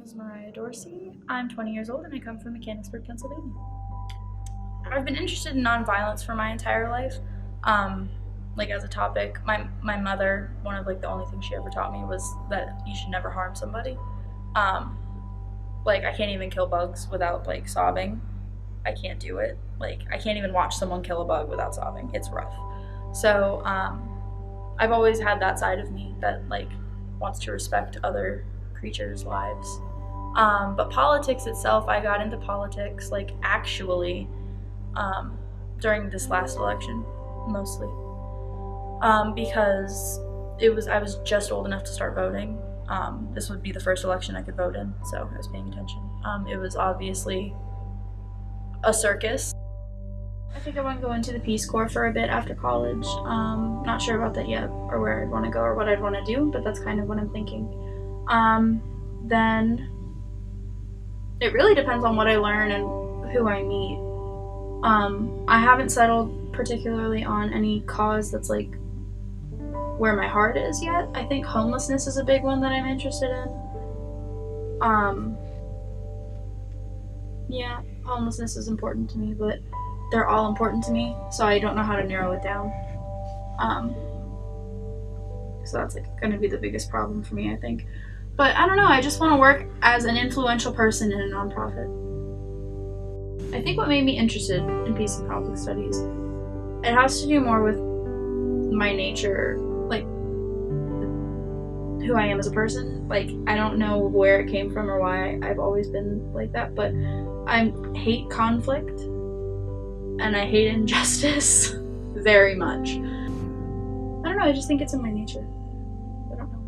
is Mariah Dorsey. I'm 20 years old and I come from Mechanicsburg, Pennsylvania. I've been interested in nonviolence for my entire life. As a topic, my mother, one of the only things she ever taught me was that you should never harm somebody. I can't even kill bugs without sobbing. I can't do it. I can't even watch someone kill a bug without sobbing. It's rough. So I've always had that side of me that wants to respect other creatures' lives. But politics itself, I got into politics actually during this last election, mostly because I was just old enough to start voting. This would be the first election I could vote in, so I was paying attention. It was obviously a circus. I think I want to go into the Peace Corps for a bit after college. Not sure about that yet, or where I'd want to go, or what I'd want to do, but that's kind of what I'm thinking. Then it really depends on what I learn and who I meet. I haven't settled particularly on any cause that's where my heart is yet. I think homelessness is a big one that I'm interested in. Yeah, homelessness is important to me, but they're all important to me, so I don't know how to narrow it down. So that's going to be the biggest problem for me, I think. But I don't know, I just want to work as an influential person in a nonprofit. I think what made me interested in peace and conflict studies, it has to do more with my nature, who I am as a person. I don't know where it came from or why I've always been like that, but I hate conflict and I hate injustice very much. I don't know, I just think it's in my nature. I don't know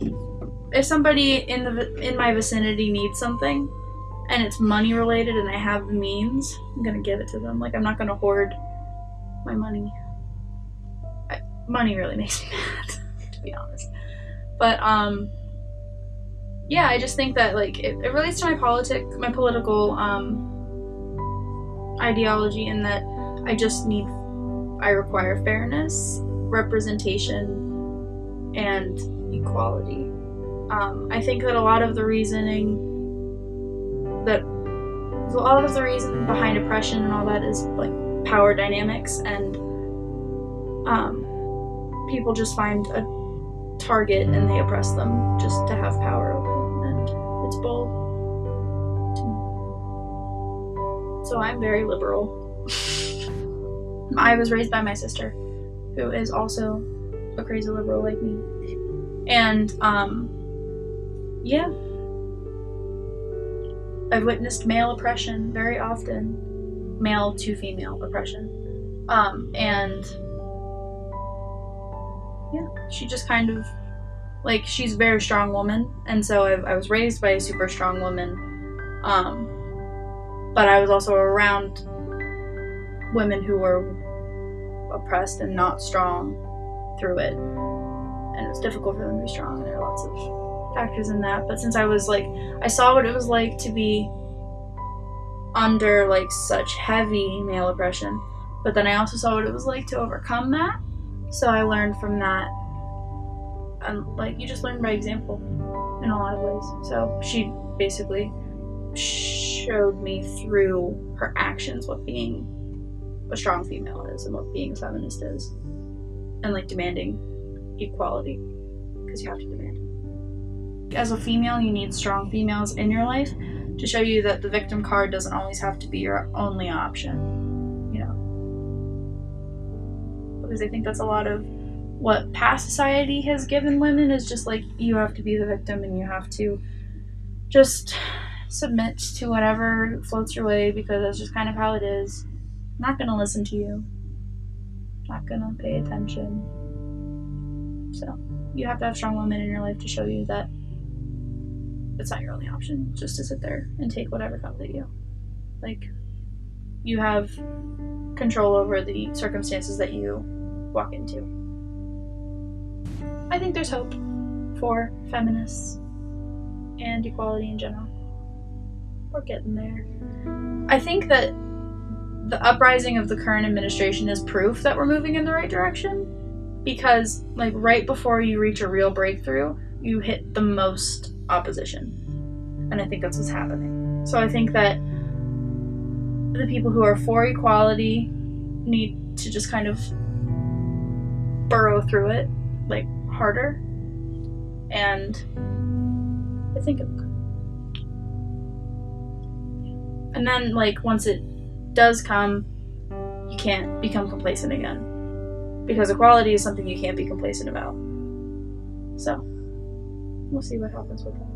why. If somebody in my vicinity needs something and it's money related and I have the means, I'm gonna give it to them. I'm not gonna hoard my money. Money really makes me mad, to be honest. But yeah, I just think that it relates to my political ideology, in that I require fairness, representation, and equality. I think that a lot of the reason behind oppression and all that is power dynamics, and people just find a target and they oppress them just to have power over them, and it's bull to me. So I'm very liberal. I was raised by my sister, who is also a crazy liberal like me, and yeah, I've witnessed male oppression very often, male to female oppression, and yeah, she just kind of, she's a very strong woman, and so I was raised by a super strong woman, but I was also around women who were oppressed and not strong through it, and it was difficult for them to be strong, and there are lots of factors in that. But since I was I saw what it was like to be under such heavy male oppression, but then I also saw what it was like to overcome that. So I learned from that, and you just learn by example in a lot of ways. So she basically showed me through her actions what being a strong female is and what being a feminist is, and demanding equality, because you have to demand. As a female, you need strong females in your life to show you that the victim card doesn't always have to be your only option. Because I think that's a lot of what past society has given women, is just you have to be the victim and you have to just submit to whatever floats your way, because that's just kind of how it is. I'm not gonna listen to you. I'm not gonna pay attention. So you have to have strong women in your life to show you that it's not your only option just to sit there and take whatever comes at you. You have control over the circumstances that you walk into. I think there's hope for feminists and equality in general. We're getting there. I think that the uprising of the current administration is proof that we're moving in the right direction, because right before you reach a real breakthrough, you hit the most opposition. And I think that's what's happening. So I think that the people who are for equality need to just kind of burrow through it, like, harder. And I think it'll come. And then, like, once it does come, you can't become complacent again. Because equality is something you can't be complacent about. So, we'll see what happens with that.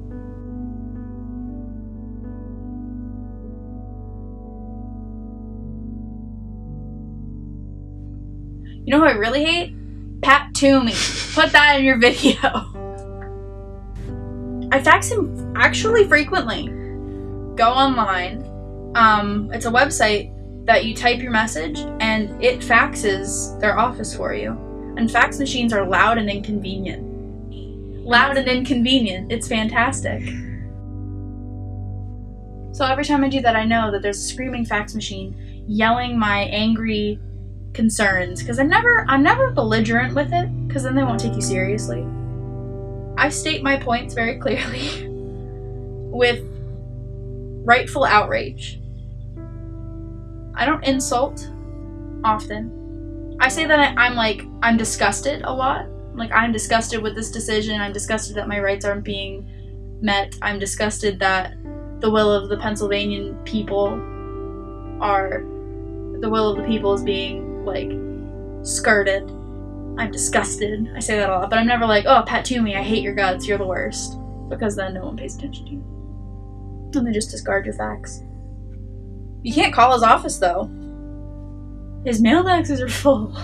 You know who I really hate? Pat Toomey. Put that in your video. I fax him actually frequently. Go online. It's a website that you type your message and it faxes their office for you. And fax machines are loud and inconvenient. Loud and inconvenient. It's fantastic. So every time I do that, I know that there's a screaming fax machine yelling my angry concerns, because I'm never belligerent with it, because then they won't take you seriously. I state my points very clearly with rightful outrage. I don't insult often. I say that I'm disgusted a lot. Like, I'm disgusted with this decision. I'm disgusted that my rights aren't being met. I'm disgusted that the will of the Pennsylvanian people is being, like, skirted. I'm disgusted. I say that a lot, but I'm never like, oh, Pat Toomey, I hate your guts, you're the worst. Because then no one pays attention to you. And they just discard your facts. You can't call his office, though. His mailboxes are full.